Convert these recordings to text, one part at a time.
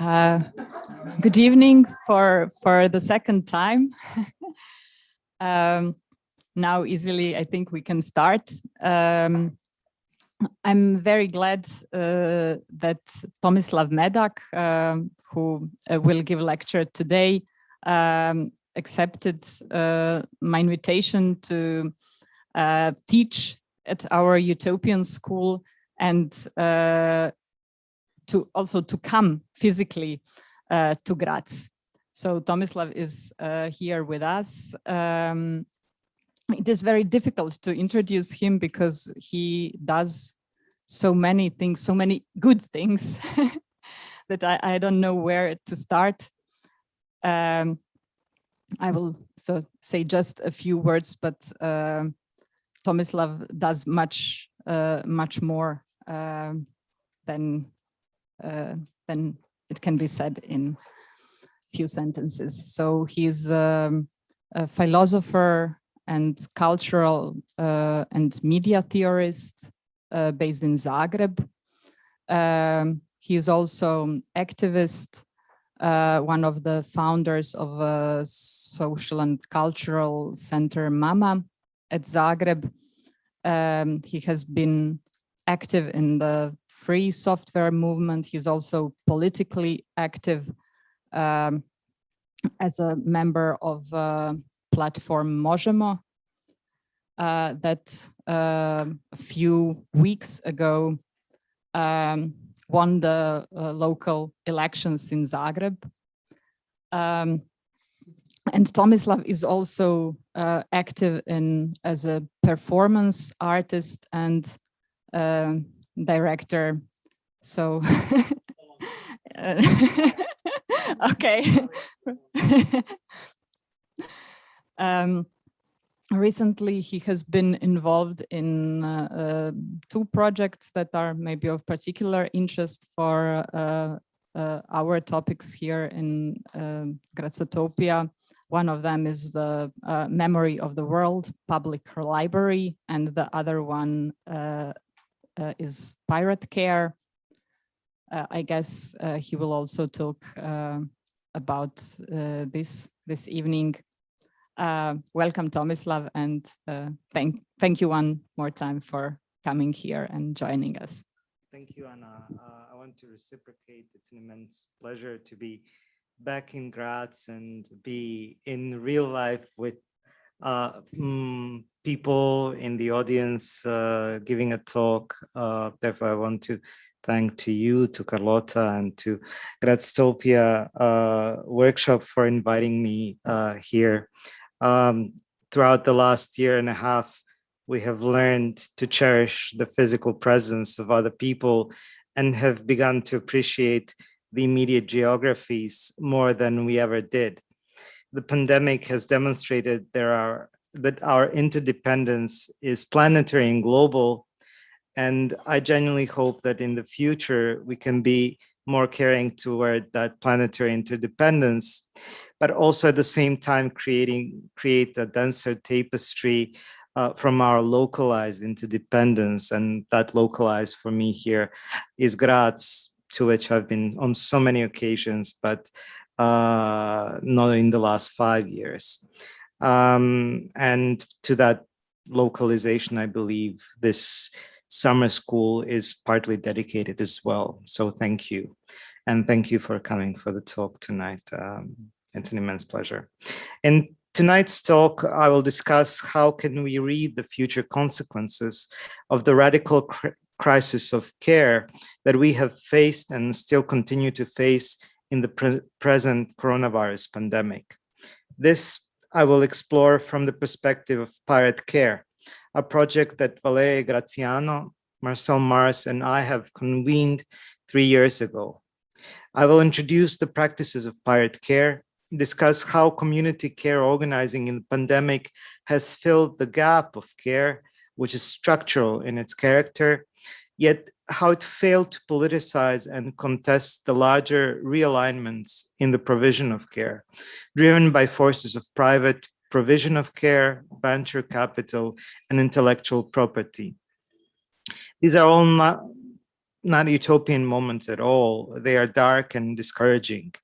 Uh, Good evening for the second time. Now easily, I think we can start. I'm very glad that Tomislav Medak, who will give a lecture today, accepted my invitation to teach at our Utopian school and to come physically to Graz. So Tomislav is here with us. It is very difficult to introduce him because he does so many things, so many good things that I don't know where to start. I will say just a few words, but Tomislav does much more than it can be said in few sentences. So he's a philosopher and cultural and media theorist based in Zagreb. He is also activist, one of the founders of a social and cultural center, Mama, at Zagreb. He has been active in the free software movement. He's also politically active as a member of platform Možemo that a few weeks ago won the local elections in Zagreb. And Tomislav is also active as a performance artist and director. So okay. Recently, he has been involved in two projects that are maybe of particular interest for our topics here in Grazotopia. One of them is the Memory of the World Public Library, and the other one is Pirate Care. I guess he will also talk about this evening. Welcome, Tomislav, and thank you one more time for coming here and joining us. Thank you, Anna. I want to reciprocate. It's an immense pleasure to be back in Graz and be in real life with people in the audience giving a talk. Therefore, I want to thank to you, to Carlota, and to Grazotopia workshop for inviting me here. Throughout the last year and a half, we have learned to cherish the physical presence of other people and have begun to appreciate the immediate geographies more than we ever did. The pandemic has demonstrated that our interdependence is planetary and global, and I genuinely hope that in the future we can be more caring toward that planetary interdependence, but also at the same time create a denser tapestry from our localized interdependence. And that localized for me here is Graz, to which I've been on so many occasions, but not in the last 5 years. And to that localization, I believe this summer school is partly dedicated as well. So thank you. And thank you for coming for the talk tonight. It's an immense pleasure. In tonight's talk, I will discuss how can we read the future consequences of the radical crisis of care that we have faced and still continue to face in the present coronavirus pandemic. This I will explore from the perspective of Pirate Care, a project that Valeria Graziano, Marcel Mars, and I have convened 3 years ago. I will introduce the practices of Pirate Care, discuss how community care organizing in the pandemic has filled the gap of care, which is structural in its character, yet how it failed to politicize and contest the larger realignments in the provision of care, driven by forces of private provision of care, venture capital, and intellectual property. These are all not utopian moments at all. They are dark and discouraging,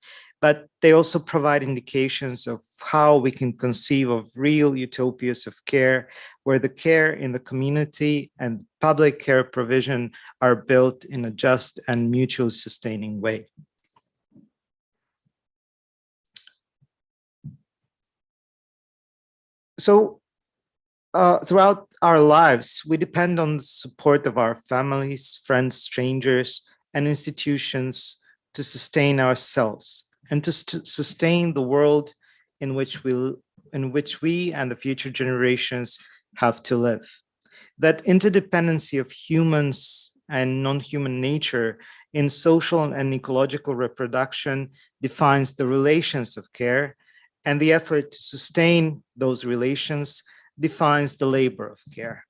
but they also provide indications of how we can conceive of real utopias of care, where the care in the community and public care provision are built in a just and mutually sustaining way. So throughout our lives, we depend on the support of our families, friends, strangers, and institutions to sustain ourselves and to sustain the world in which we and the future generations have to live. That interdependency of humans and non-human nature in social and ecological reproduction defines the relations of care, and the effort to sustain those relations defines the labor of care.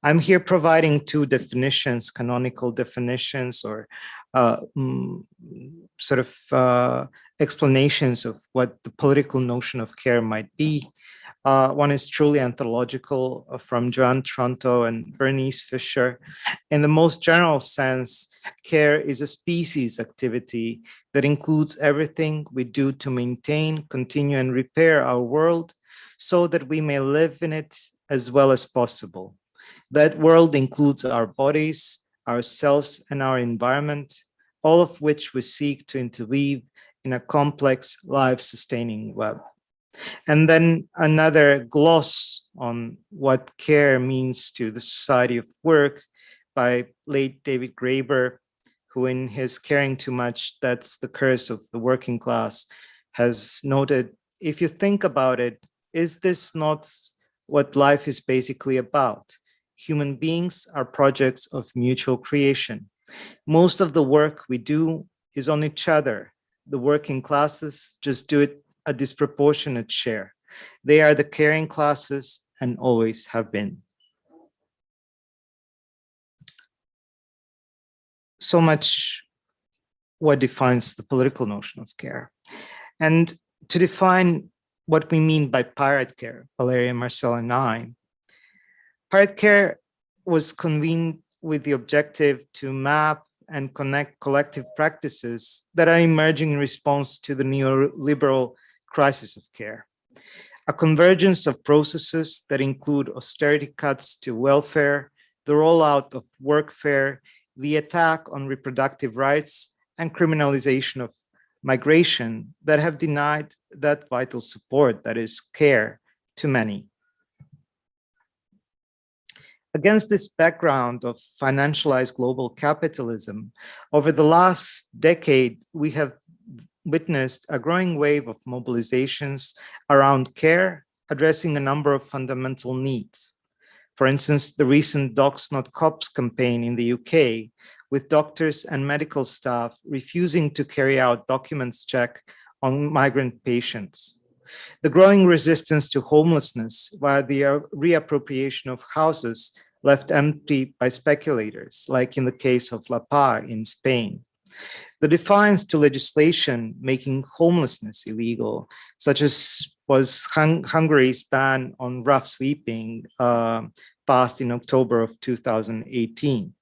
I'm here providing two definitions, canonical definitions, or explanations of what the political notion of care might be. One is truly anthropological from Joan Tronto and Bernice Fisher. In the most general sense, care is a species activity that includes everything we do to maintain, continue, and repair our world so that we may live in it as well as possible. That world includes our bodies, ourselves, and our environment, all of which we seek to interweave in a complex, life-sustaining web. And then another gloss on what care means to the society of work by late David Graeber, who in his Caring Too Much, That's the Curse of the Working Class, has noted, if you think about it, is this not what life is basically about? Human beings are projects of mutual creation. Most of the work we do is on each other. The working classes just do it a disproportionate share. They are the caring classes and always have been. So much what defines the political notion of care. And to define what we mean by pirate care, Valeria, Marcel, and I, pirate care was convened with the objective to map and connect collective practices that are emerging in response to the neoliberal crisis of care. A convergence of processes that include austerity cuts to welfare, the rollout of workfare, the attack on reproductive rights, and criminalization of migration that have denied that vital support that is care to many. Against this background of financialized global capitalism, over the last decade, we have witnessed a growing wave of mobilizations around care, addressing a number of fundamental needs. For instance, the recent Docs Not Cops campaign in the UK, with doctors and medical staff refusing to carry out documents check on migrant patients. The growing resistance to homelessness via the reappropriation of houses left empty by speculators, like in the case of La Paz in Spain. The defiance to legislation making homelessness illegal, such as was Hungary's ban on rough sleeping, passed in October of 2018.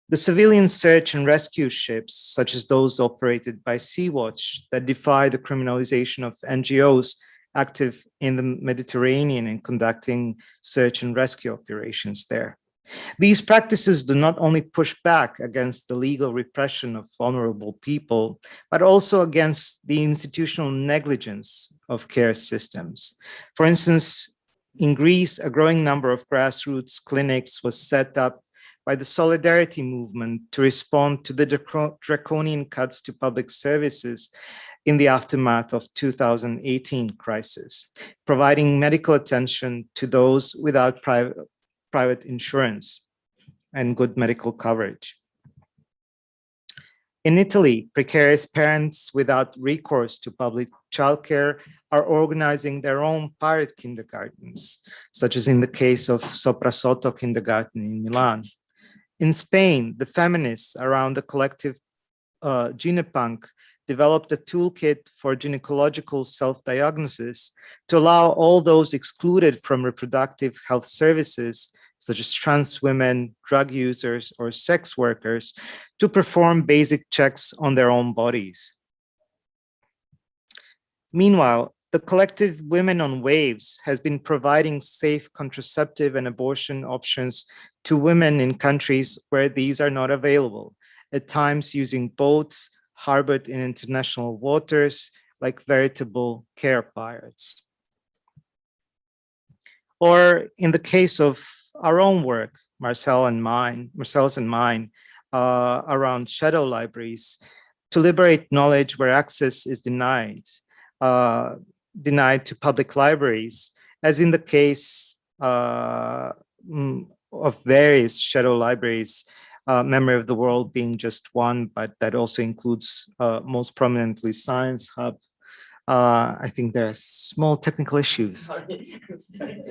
The civilian search and rescue ships, such as those operated by Sea-Watch, that defy the criminalization of NGOs active in the Mediterranean and conducting search and rescue operations there. These practices do not only push back against the legal repression of vulnerable people, but also against the institutional negligence of care systems. For instance, in Greece, a growing number of grassroots clinics was set up by the Solidarity movement to respond to the draconian cuts to public services in the aftermath of 2018 crisis, providing medical attention to those without private insurance and good medical coverage. In Italy, precarious parents without recourse to public childcare are organizing their own pirate kindergartens, such as in the case of Sopra Sotto Kindergarten in Milan. In Spain, the feminists around the collective Ginepunk developed a toolkit for gynecological self-diagnosis to allow all those excluded from reproductive health services, such as trans women, drug users, or sex workers, to perform basic checks on their own bodies. Meanwhile, the collective Women on Waves has been providing safe contraceptive and abortion options to women in countries where these are not available, at times using boats harbored in international waters like veritable care pirates. Or in the case of our own work, Marcel's and mine, around shadow libraries, to liberate knowledge where access is denied to public libraries, as in the case of various shadow libraries, Memory of the World being just one, but that also includes most prominently Science Hub. I think there are small technical issues. Sorry, I'm sorry.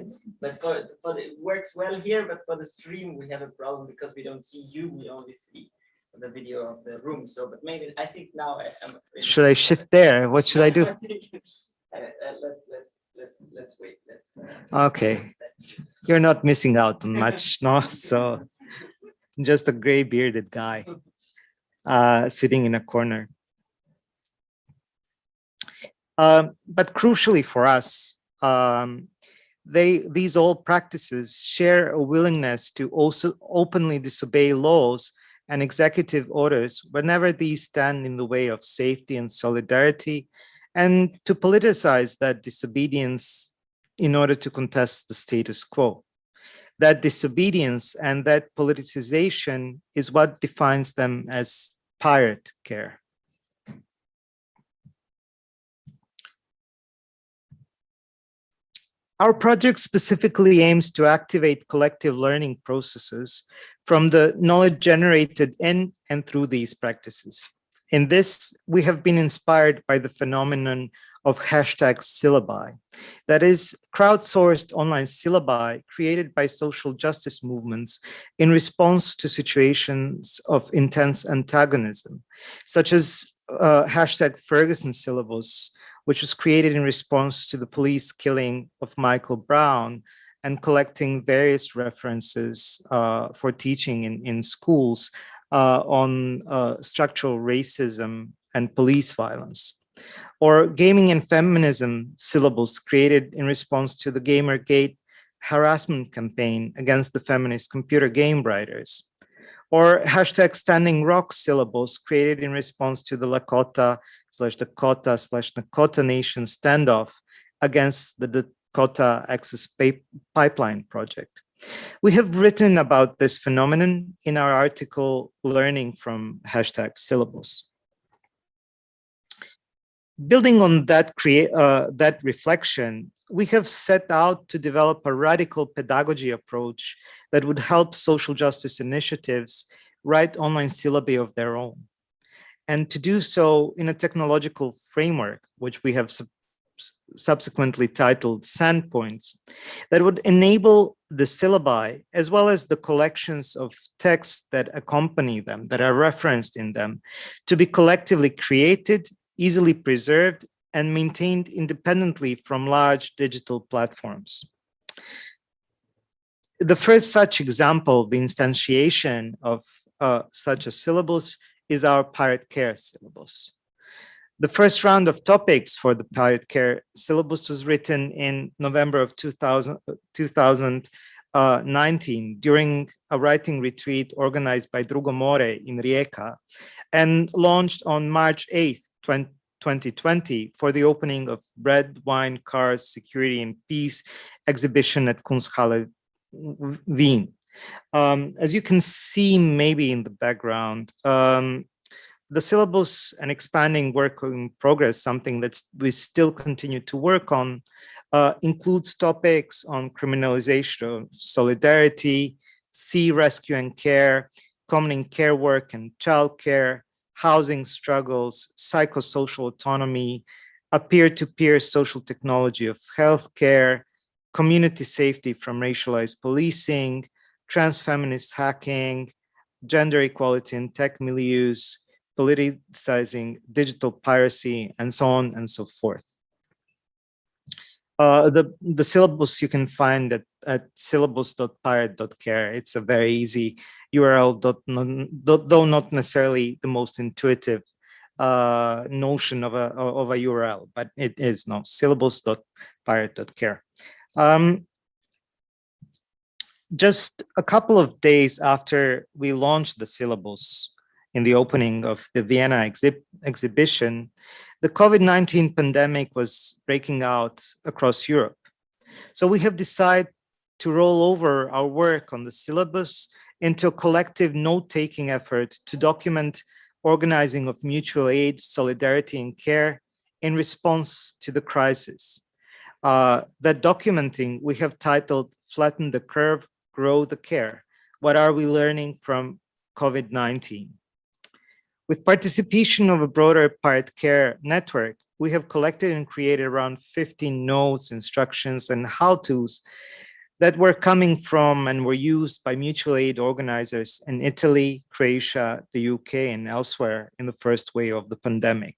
But it works well here, but for the stream we have a problem because we don't see you, we only see the video of the room. So, but maybe I think now I'm. Should I shift there? What should I do? Let's wait. Okay, you're not missing out on much, no? So, just a gray bearded guy sitting in a corner. But crucially for us, these old practices share a willingness to also openly disobey laws and executive orders whenever these stand in the way of safety and solidarity, and to politicize that disobedience in order to contest the status quo. That disobedience and that politicization is what defines them as pirate care. Our project specifically aims to activate collective learning processes from the knowledge generated in and through these practices. In this, we have been inspired by the phenomenon of #syllabi, that is, crowdsourced online syllabi created by social justice movements in response to situations of intense antagonism, such as #Ferguson syllabus, which was created in response to the police killing of Michael Brown and collecting various references for teaching in schools on structural racism and police violence. Or gaming and feminism syllables created in response to the Gamergate harassment campaign against the feminist computer game writers. Or #Standing Rock syllables created in response to the Lakota/Dakota/Nakota Nation standoff against the Dakota Access Pipeline project. We have written about this phenomenon in our article, Learning from #syllabus. Building on that reflection, we have set out to develop a radical pedagogy approach that would help social justice initiatives write online syllabi of their own, and to do so in a technological framework, which we have subsequently titled Sandpoints, that would enable the syllabi, as well as the collections of texts that accompany them, that are referenced in them, to be collectively created, easily preserved, and maintained independently from large digital platforms. The first such example, the instantiation of such a syllabus, is our Pirate Care syllabus. The first round of topics for the Pirate Care syllabus was written in November of 2019 during a writing retreat organized by Drugo More in Rijeka and launched on March 8th, 2020 for the opening of Bread, Wine, Cars, Security and Peace exhibition at Kunsthalle Wien. As you can see maybe in the background, the syllabus and expanding work in progress, something that we still continue to work on, includes topics on criminalization of solidarity, sea rescue and care, common care work and childcare, housing struggles, psychosocial autonomy, a peer-to-peer social technology of healthcare, community safety from racialized policing, trans-feminist hacking, gender equality in tech milieus, politicizing digital piracy, and so on and so forth. The syllabus you can find at syllabus.pirate.care. It's a very easy URL, though not necessarily the most intuitive notion of a URL, but it is now syllabus.pirate.care. Just a couple of days after we launched the syllabus in the opening of the Vienna exhibition, the COVID-19 pandemic was breaking out across Europe. So we have decided to roll over our work on the syllabus into a collective note-taking effort to document organizing of mutual aid, solidarity, and care in response to the crisis. That documenting we have titled Flatten the Curve, Grow the Care. What are we learning from COVID-19? With participation of a broader Pirate Care network, we have collected and created around 15 notes, instructions, and how-tos that were coming from and were used by mutual aid organizers in Italy, Croatia, the UK, and elsewhere in the first wave of the pandemic.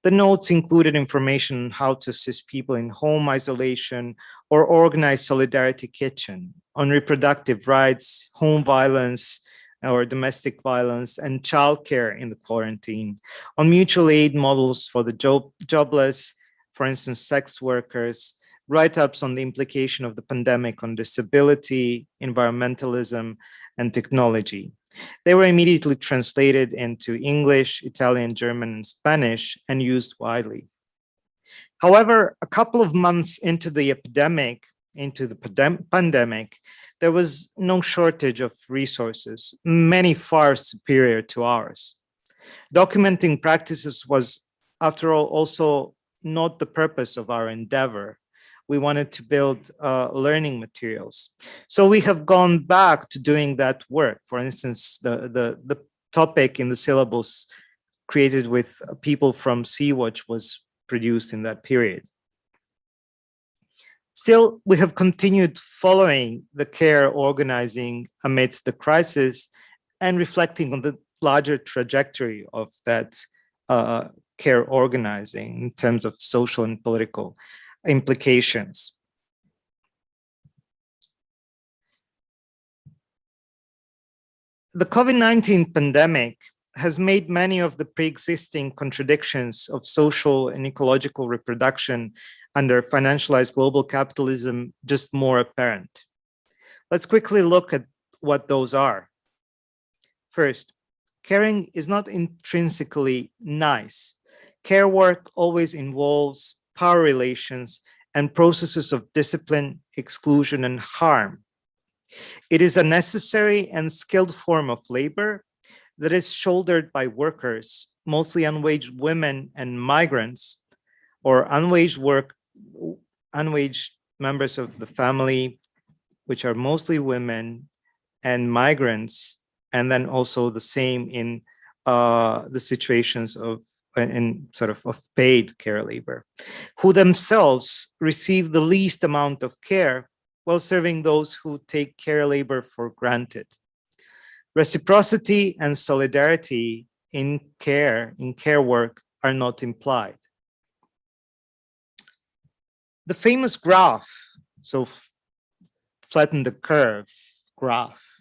The notes included information on how to assist people in home isolation or organize solidarity kitchen, on reproductive rights, home violence or domestic violence, and childcare in the quarantine, on mutual aid models for the jobless, for instance, sex workers, write-ups on the implication of the pandemic on disability, environmentalism, and technology. They were immediately translated into English, Italian, German, and Spanish, and used widely. However, a couple of months into the pandemic, there was no shortage of resources, many far superior to ours. Documenting practices was, after all, also not the purpose of our endeavor. We wanted to build learning materials. So we have gone back to doing that work. For instance, the topic in the syllabus created with people from Sea-Watch was produced in that period. Still, we have continued following the care organizing amidst the crisis and reflecting on the larger trajectory of that care organizing in terms of social and political implications. The COVID-19 pandemic has made many of the pre-existing contradictions of social and ecological reproduction under financialized global capitalism just more apparent. Let's quickly look at what those are. First, caring is not intrinsically nice. Care work always involves power relations and processes of discipline, exclusion, and harm. It is a necessary and skilled form of labor that is shouldered by workers, mostly unwaged women and migrants, or unwaged members of the family, which are mostly women and migrants, and then also the same in the situations of paid care labor, who themselves receive the least amount of care while serving those who take care labor for granted. Reciprocity and solidarity in care work are not implied. The famous graph, so flatten the curve graph,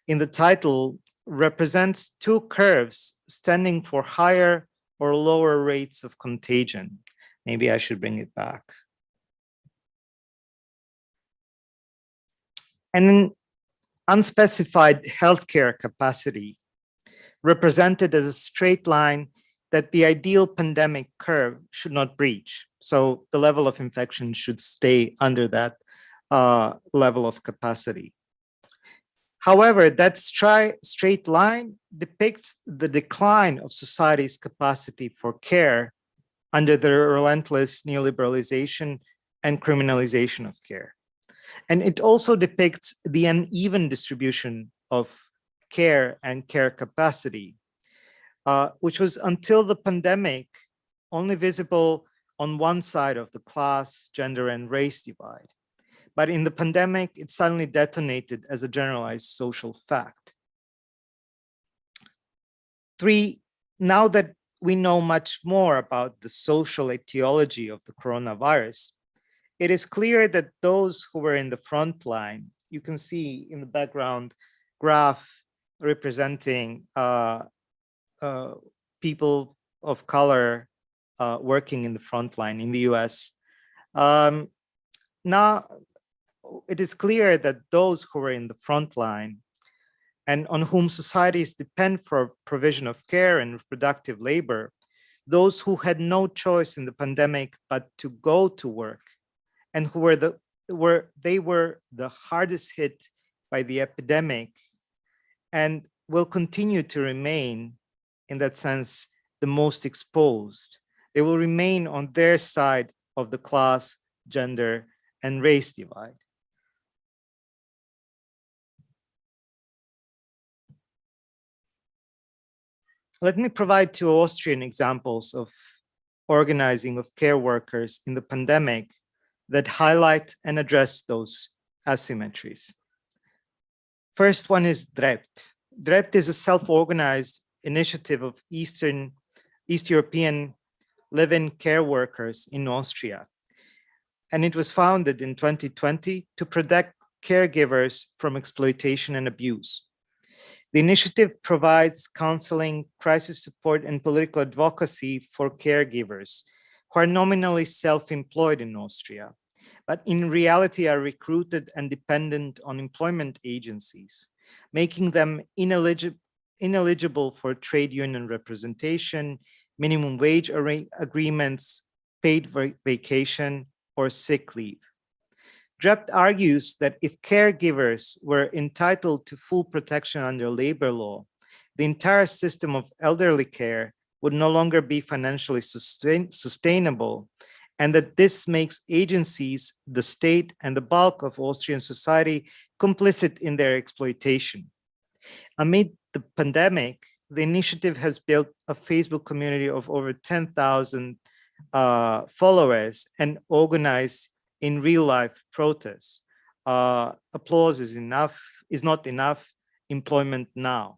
in the title represents two curves standing for higher or lower rates of contagion. Maybe I should bring it back. And an unspecified healthcare capacity represented as a straight line that the ideal pandemic curve should not breach. So the level of infection should stay under that level of capacity. However, that straight line depicts the decline of society's capacity for care under the relentless neoliberalization and criminalization of care. And it also depicts the uneven distribution of care and care capacity, which was until the pandemic only visible on one side of the class, gender, and race divide. But in the pandemic, it suddenly detonated as a generalized social fact. 3, now that we know much more about the social etiology of the coronavirus, it is clear that those who were in the front line, you can see in the background graph representing people of color working in the front line in the US. Now, it is clear that those who were in the front line and on whom societies depend for provision of care and reproductive labor, those who had no choice in the pandemic but to go to work, and who were the hardest hit by the epidemic and will continue to remain, in that sense, the most exposed. They will remain on their side of the class, gender, and race divide. Let me provide two Austrian examples of organizing of care workers in the pandemic that highlight and address those asymmetries. First one is DREPT. DREPT is a self-organized initiative of East European live-in care workers in Austria. And it was founded in 2020 to protect caregivers from exploitation and abuse. The initiative provides counseling, crisis support, and political advocacy for caregivers who are nominally self-employed in Austria, but in reality are recruited and dependent on employment agencies, making them ineligible for trade union representation, minimum wage agreements, paid vacation, or sick leave. DREPT argues that if caregivers were entitled to full protection under labor law, the entire system of elderly care would no longer be financially sustainable, and that this makes agencies, the state, and the bulk of Austrian society complicit in their exploitation. Amid the pandemic, the initiative has built a Facebook community of over 10,000 followers and organized in real life protests. Applause is not enough, employment now,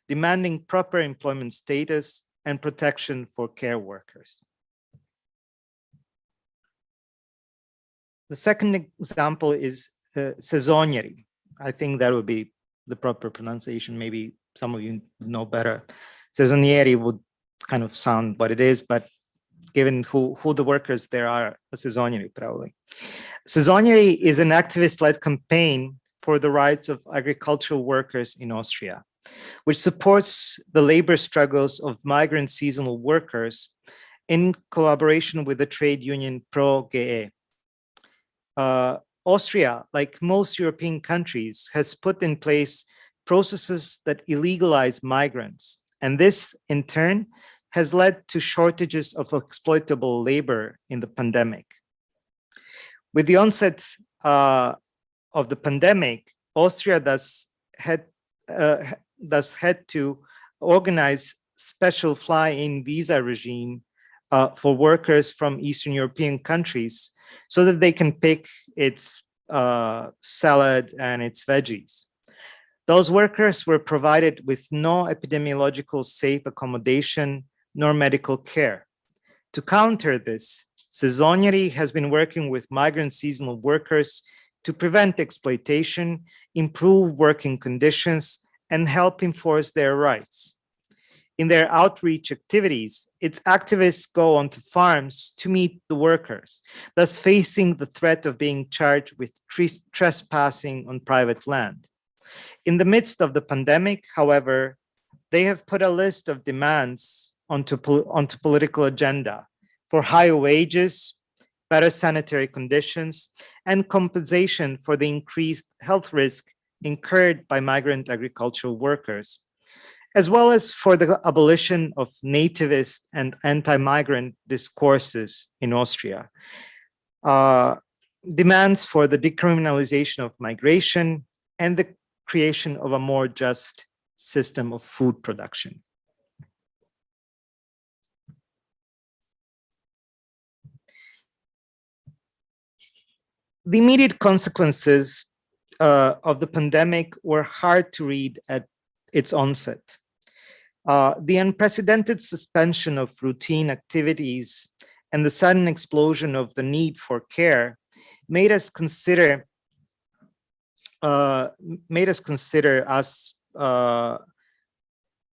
demanding proper employment status and protection for care workers. The second example is saisonnieri. I think that would be the proper pronunciation. Maybe some of you know better. Saisonnieri would kind of sound what it is, but given who the workers there are, a saisonnieri probably. Saisonnieri is an activist-led campaign for the rights of agricultural workers in Austria, which supports the labor struggles of migrant seasonal workers in collaboration with the trade union ProGE. Austria, like most European countries, has put in place processes that illegalize migrants, and this, in turn, has led to shortages of exploitable labor in the pandemic. With the onset of the pandemic, Austria thus had to organize special fly-in visa regime for workers from Eastern European countries so that they can pick its salad and its veggies. Those workers were provided with no epidemiological safe accommodation nor medical care. To counter this, Saisonnieri has been working with migrant seasonal workers to prevent exploitation, improve working conditions, and help enforce their rights. In their outreach activities, its activists go onto farms to meet the workers, thus facing the threat of being charged with trespassing on private land. In the midst of the pandemic, however, they have put a list of demands onto political agenda for higher wages, better sanitary conditions, and compensation for the increased health risk incurred by migrant agricultural workers, as well as for the abolition of nativist and anti-migrant discourses in Austria. Demands for the decriminalization of migration and the creation of a more just system of food production. The immediate consequences of the pandemic were hard to read at its onset. The unprecedented suspension of routine activities and the sudden explosion of the need for care made us consider us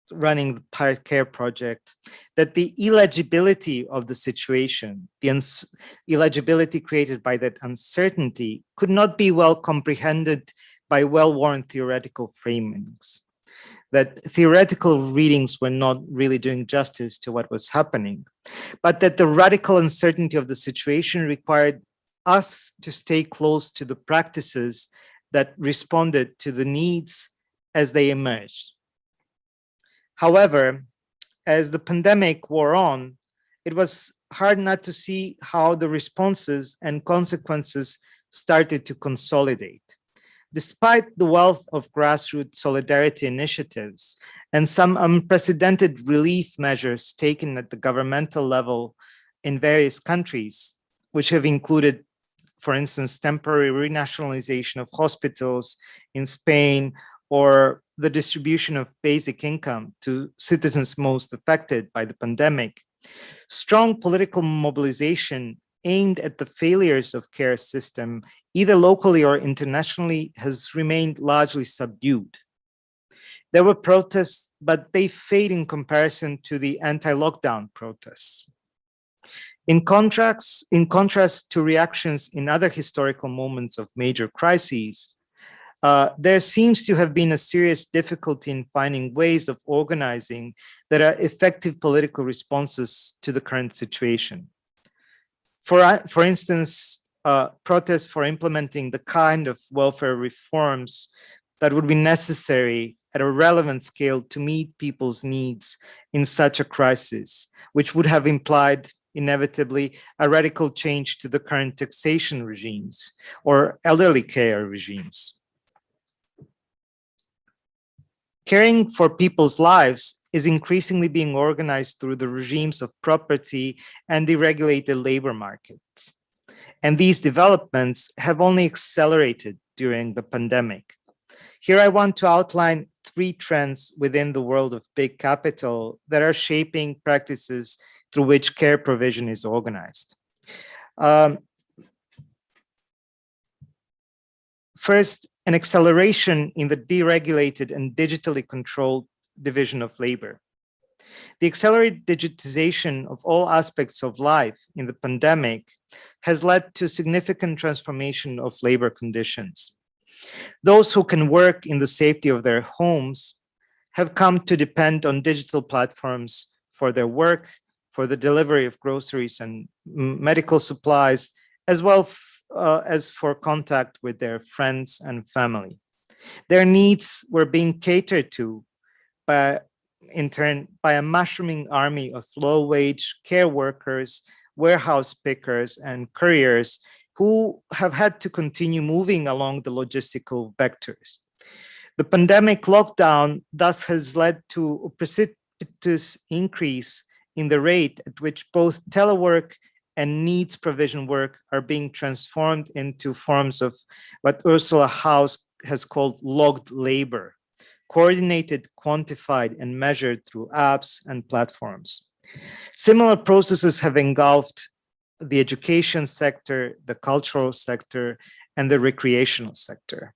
running the Pirate Care project, that the illegibility of the situation, the illegibility created by that uncertainty, could not be well comprehended by well-worn theoretical framings. That theoretical readings were not really doing justice to what was happening, but that the radical uncertainty of the situation required us to stay close to the practices that responded to the needs as they emerged. However, as the pandemic wore on, it was hard not to see how the responses and consequences started to consolidate. Despite the wealth of grassroots solidarity initiatives and some unprecedented relief measures taken at the governmental level in various countries, which have included, for instance, temporary renationalization of hospitals in Spain, or the distribution of basic income to citizens most affected by the pandemic, strong political mobilization aimed at the failures of care system, either locally or internationally, has remained largely subdued. There were protests, but they fade in comparison to the anti-lockdown protests. In contrast to reactions in other historical moments of major crises, there seems to have been a serious difficulty in finding ways of organizing that are effective political responses to the current situation. For instance, protests for implementing the kind of welfare reforms that would be necessary at a relevant scale to meet people's needs in such a crisis, which would have implied inevitably a radical change to the current taxation regimes or elderly care regimes. Caring for people's lives is increasingly being organized through the regimes of property and deregulated labor markets. And these developments have only accelerated during the pandemic. Here I want to outline 3 trends within the world of big capital that are shaping practices through which care provision is organized. First, an acceleration in the deregulated and digitally controlled division of labor. The accelerated digitization of all aspects of life in the pandemic has led to significant transformation of labor conditions. Those who can work in the safety of their homes have come to depend on digital platforms for their work, for the delivery of groceries and medical supplies, as well as for contact with their friends and family. Their needs were being catered to in turn by a mushrooming army of low-wage care workers, warehouse pickers, and couriers who have had to continue moving along the logistical vectors. The pandemic lockdown thus has led to a precipitous increase in the rate at which both telework and needs provision work are being transformed into forms of what Ursula Haus has called logged labor, coordinated, quantified, and measured through apps and platforms. Similar processes have engulfed the education sector, the cultural sector, and the recreational sector.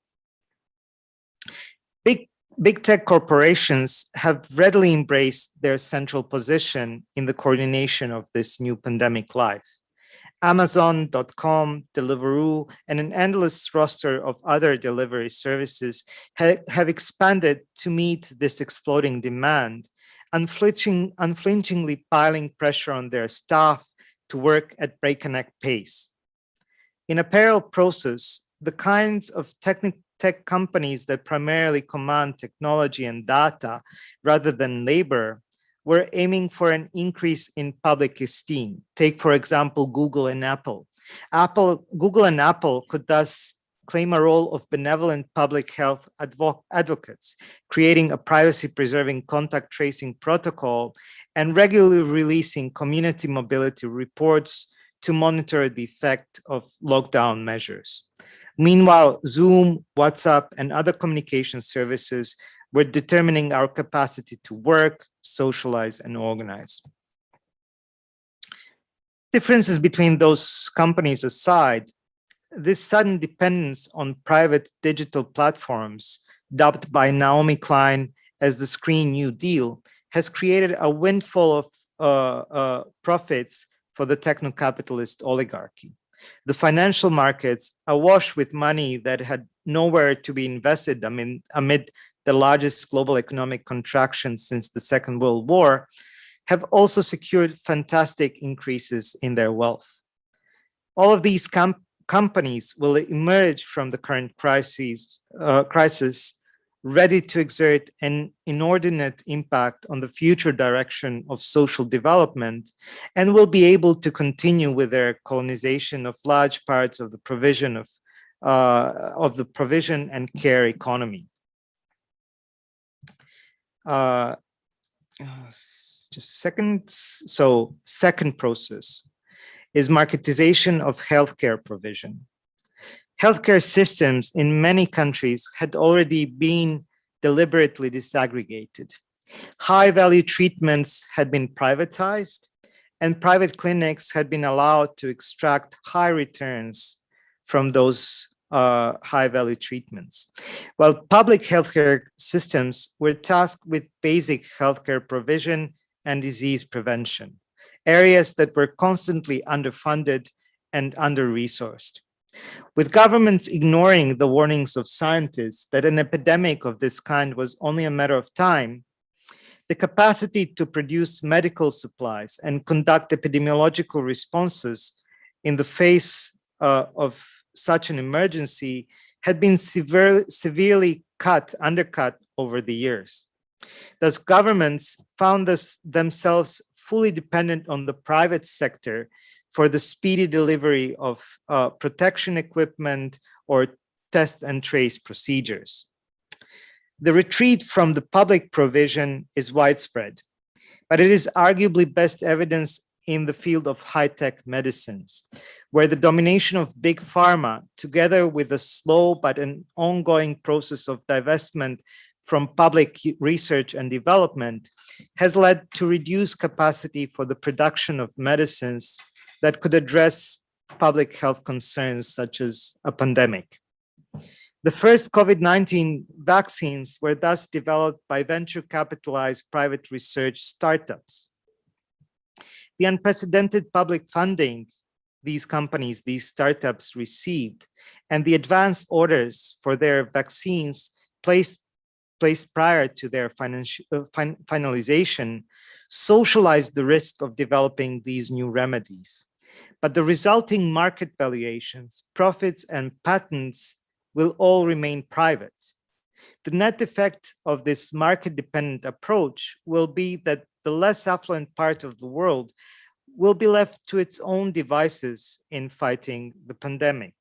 Big tech corporations have readily embraced their central position in the coordination of this new pandemic life. Amazon.com, Deliveroo, and an endless roster of other delivery services have expanded to meet this exploding demand, unflinchingly piling pressure on their staff to work at breakneck pace. In a parallel process, the kinds of tech companies that primarily command technology and data rather than labor were aiming for an increase in public esteem. Take, for example, Google and Apple. Google and Apple could thus claim a role of benevolent public health advocates, creating a privacy-preserving contact tracing protocol and regularly releasing community mobility reports to monitor the effect of lockdown measures. Meanwhile, Zoom, WhatsApp, and other communication services were determining our capacity to work, socialize, and organize. Differences between those companies aside, This sudden dependence on private digital platforms, dubbed by Naomi Klein as the Screen New Deal, has created a windfall of profits for the techno-capitalist oligarchy. The financial markets, awash with money that had nowhere to be invested amid the largest global economic contraction since the Second World War, have also secured fantastic increases in their wealth. All of these companies will emerge from the current crisis ready to exert an inordinate impact on the future direction of social development, and will be able to continue with their colonization of large parts of the provision and care economy. Just a second. So, second process is marketization of healthcare provision. Healthcare systems in many countries had already been deliberately disaggregated. High-value treatments had been privatized, and private clinics had been allowed to extract high returns from those high-value treatments, while public healthcare systems were tasked with basic healthcare provision and disease prevention, areas that were constantly underfunded and under-resourced. With governments ignoring the warnings of scientists that an epidemic of this kind was only a matter of time, the capacity to produce medical supplies and conduct epidemiological responses in the face of such an emergency had been severely undercut over the years. Thus, governments found themselves fully dependent on the private sector for the speedy delivery of protection equipment or test and trace procedures. The retreat from the public provision is widespread, but it is arguably best evidenced in the field of high-tech medicines, where the domination of big pharma, together with a slow but an ongoing process of divestment from public research and development, has led to reduced capacity for the production of medicines that could address public health concerns such as a pandemic. The first COVID-19 vaccines were thus developed by venture capitalized private research startups. The unprecedented public funding these startups received, and the advance orders for their vaccines placed prior to their finalization, socialized the risk of developing these new remedies. But the resulting market valuations, profits, and patents will all remain private. The net effect of this market-dependent approach will be that the less affluent part of the world will be left to its own devices in fighting the pandemic,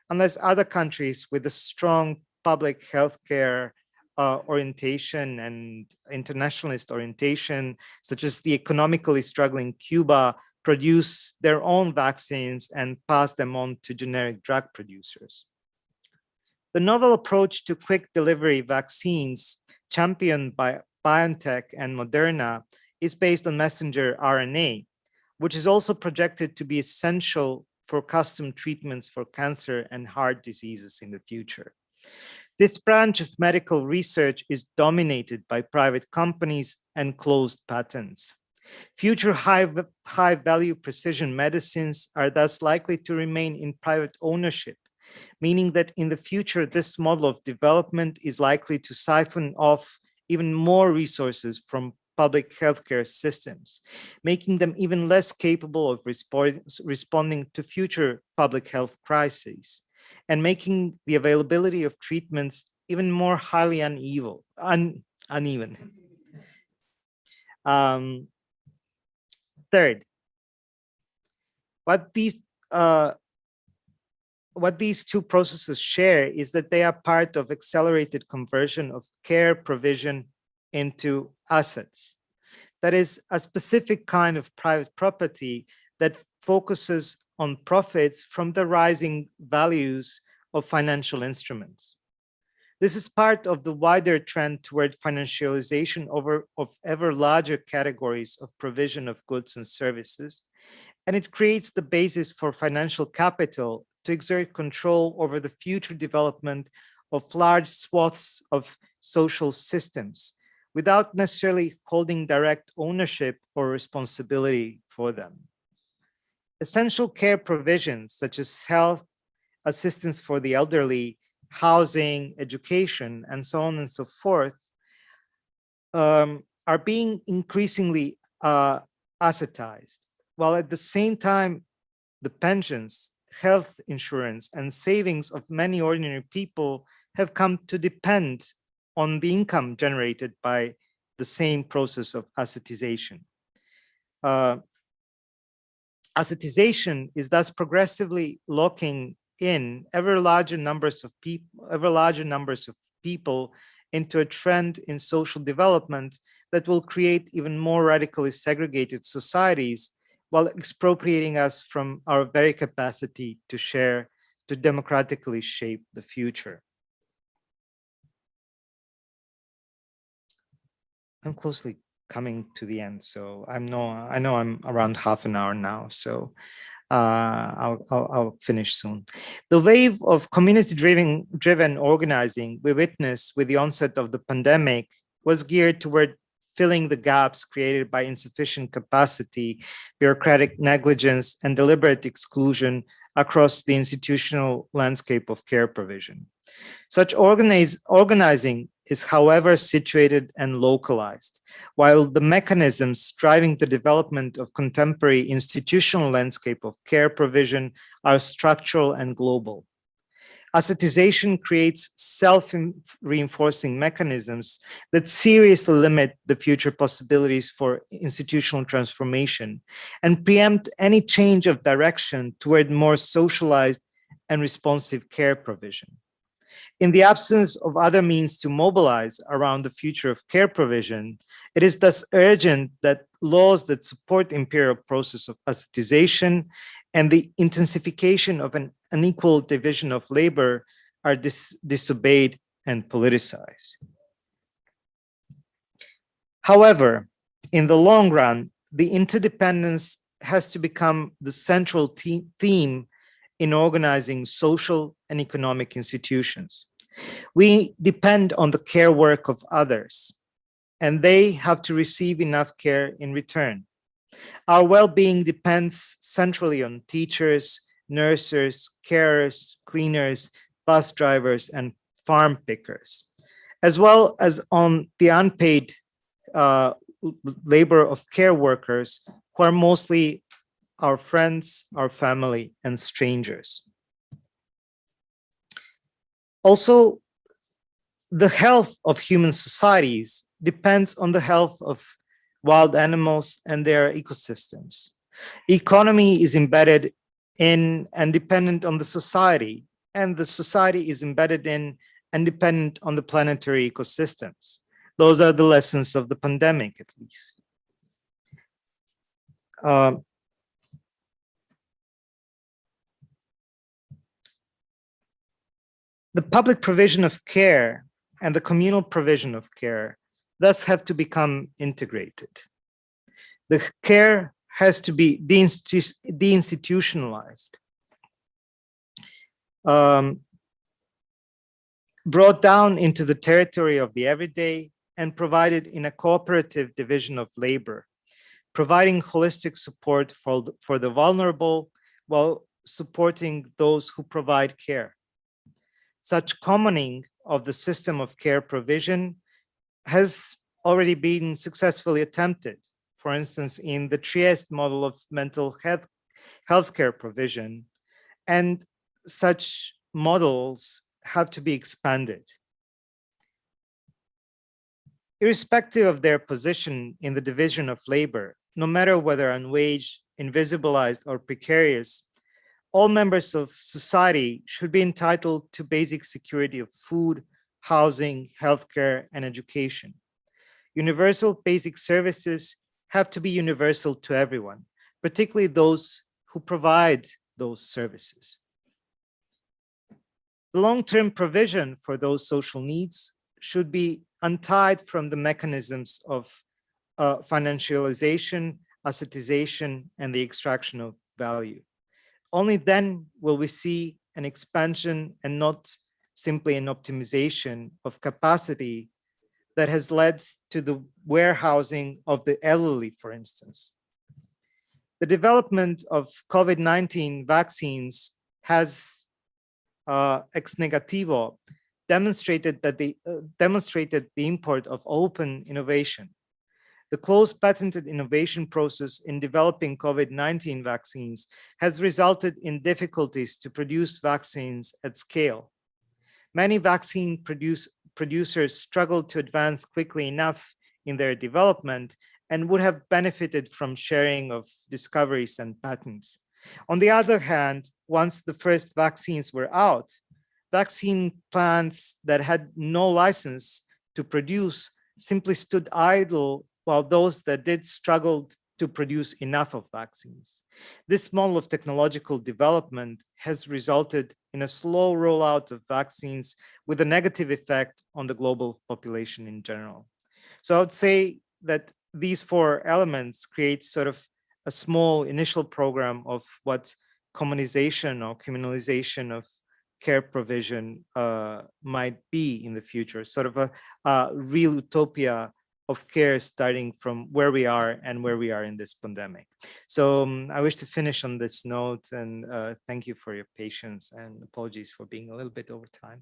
unless other countries with a strong public healthcare orientation and internationalist orientation, such as the economically struggling Cuba, produce their own vaccines and pass them on to generic drug producers. The novel approach to quick delivery vaccines, championed by BioNTech and Moderna, is based on messenger RNA, which is also projected to be essential for custom treatments for cancer and heart diseases in the future. This branch of medical research is dominated by private companies and closed patents. Future high-value precision medicines are thus likely to remain in private ownership, meaning that in the future, this model of development is likely to siphon off even more resources from public healthcare systems, making them even less capable of responding to future public health crises, and making the availability of treatments even more highly uneven. Third, what these two processes share is that they are part of accelerated conversion of care provision into assets. That is a specific kind of private property that focuses on profits from the rising values of financial instruments. This is part of the wider trend toward financialization of ever larger categories of provision of goods and services, and it creates the basis for financial capital to exert control over the future development of large swaths of social systems without necessarily holding direct ownership or responsibility for them. Essential care provisions such as health, assistance for the elderly, housing, education, and so on and so forth, are being increasingly assetized, while at the same time, the pensions, health insurance, and savings of many ordinary people have come to depend on the income generated by the same process of assetization. Assetization is thus progressively locking in ever larger numbers of people into a trend in social development that will create even more radically segregated societies while expropriating us from our very capacity to share, to democratically shape the future. I'm closely coming to the end, so I know I'm around half an hour now, so I'll finish soon. The wave of community-driven organizing we witnessed with the onset of the pandemic was geared toward filling the gaps created by insufficient capacity, bureaucratic negligence, and deliberate exclusion across the institutional landscape of care provision. Such organizing is, however, situated and localized, while the mechanisms driving the development of contemporary institutional landscape of care provision are structural and global. Assetization creates self-reinforcing mechanisms that seriously limit the future possibilities for institutional transformation and preempt any change of direction toward more socialized and responsive care provision. In the absence of other means to mobilize around the future of care provision, it is thus urgent that laws that support imperial process of assetization and the intensification of an unequal division of labor are disobeyed and politicized. However, in the long run, the interdependence has to become the central theme in organizing social and economic institutions. We depend on the care work of others, and they have to receive enough care in return. Our well-being depends centrally on teachers, nurses, carers, cleaners, bus drivers, and farm pickers, as well as on the unpaid labor of care workers who are mostly our friends, our family, and strangers. Also, the health of human societies depends on the health of wild animals and their ecosystems. Economy is embedded in and dependent on the society, and the society is embedded in and dependent on the planetary ecosystems. Those are the lessons of the pandemic, at least. The public provision of care and the communal provision of care thus have to become integrated. The care has to be deinstitutionalized, brought down into the territory of the everyday and provided in a cooperative division of labor, providing holistic support for the vulnerable while supporting those who provide care. Such commoning of the system of care provision has already been successfully attempted. For instance, in the Trieste model of mental health care provision, and such models have to be expanded. Irrespective of their position in the division of labor, no matter whether unwaged, invisibilized, or precarious, all members of society should be entitled to basic security of food, housing, healthcare, and education. Universal basic services have to be universal to everyone, particularly those who provide those services. The long-term provision for those social needs should be untied from the mechanisms of financialization, assetization, and the extraction of value. Only then will we see an expansion and not simply an optimization of capacity that has led to the warehousing of the elderly, for instance. The development of COVID-19 vaccines has ex negativo demonstrated the import of open innovation. The closed patented innovation process in developing COVID-19 vaccines has resulted in difficulties to produce vaccines at scale. Many vaccine producers struggled to advance quickly enough in their development and would have benefited from sharing of discoveries and patents. On the other hand, once the first vaccines were out, vaccine plants that had no license to produce simply stood idle, while those that did struggled to produce enough of vaccines. This model of technological development has resulted in a slow rollout of vaccines with a negative effect on the global population in general. So I would say that these four elements create sort of a small initial program of what communization or communalization of care provision might be in the future, sort of a real utopia of care starting from where we are and where we are in this pandemic. So I wish to finish on this note and thank you for your patience and apologies for being a little bit over time.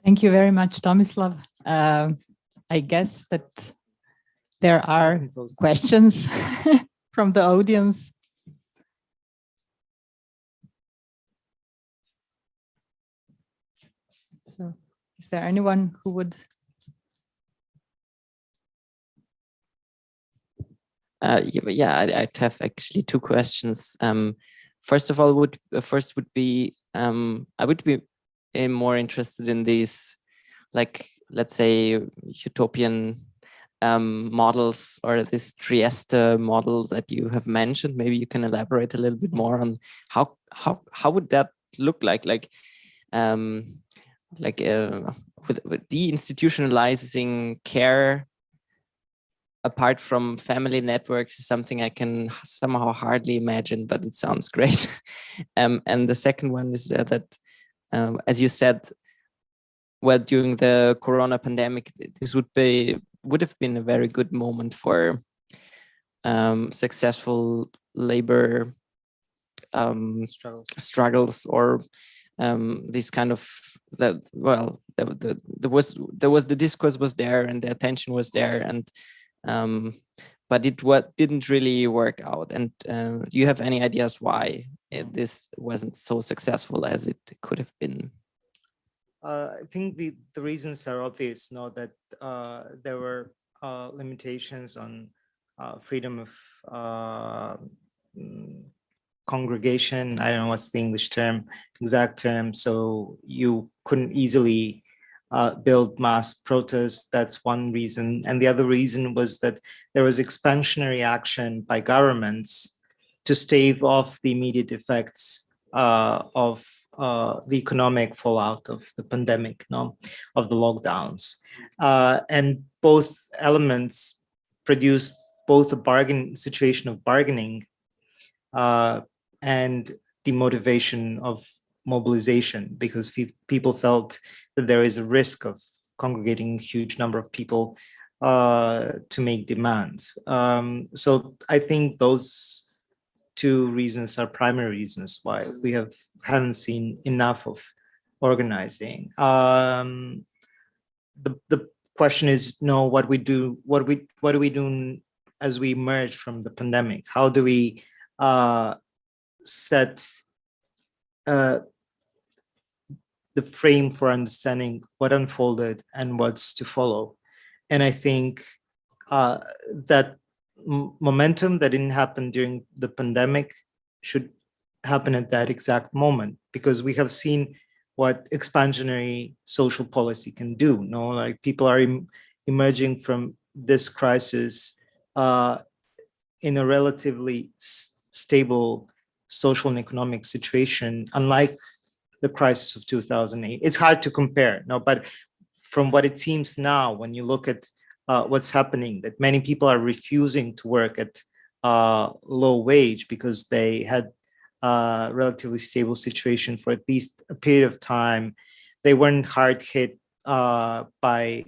Thank you very much, Tomislav. I guess that there are questions from the audience. So is there anyone who would? Yeah, I'd have actually two questions. First of all, would be I would be more interested in these, like, let's say, utopian models, or this Trieste model that you have mentioned. Maybe you can elaborate a little bit more on how would that look like? With deinstitutionalizing care apart from family networks is something I can somehow hardly imagine, but it sounds great. And the second one is that as you said, well, during the Corona pandemic, this would have been a very good moment for successful labor struggles, or this kind of that. Well, there was the discourse was there and the attention was there, and but it didn't really work out. And do you have any ideas why this wasn't so successful as it could have been? I think the reasons are obvious. Know that there were limitations on freedom of congregation. I don't know what's the exact term. So you couldn't easily build mass protests. That's one reason. And the other reason was that there was expansionary action by governments to stave off the immediate effects of the economic fallout of the pandemic, of the lockdowns. And both elements produced both a situation of bargaining and the motivation of mobilization, because people felt that there is a risk of congregating a huge number of people to make demands. So I think those two reasons are primary reasons why we haven't seen enough of organizing. The question is, what do we do as we emerge from the pandemic? How do we set the frame for understanding what unfolded and what's to follow? And I think that momentum that didn't happen during the pandemic should happen at that exact moment, because we have seen what expansionary social policy can do. Like, people are emerging from this crisis in a relatively stable social and economic situation, unlike the crisis of 2008. It's hard to compare, no, but from what it seems now, when you look at what's happening, that many people are refusing to work at low wage because they had a relatively stable situation for at least a period of time. They weren't hard hit by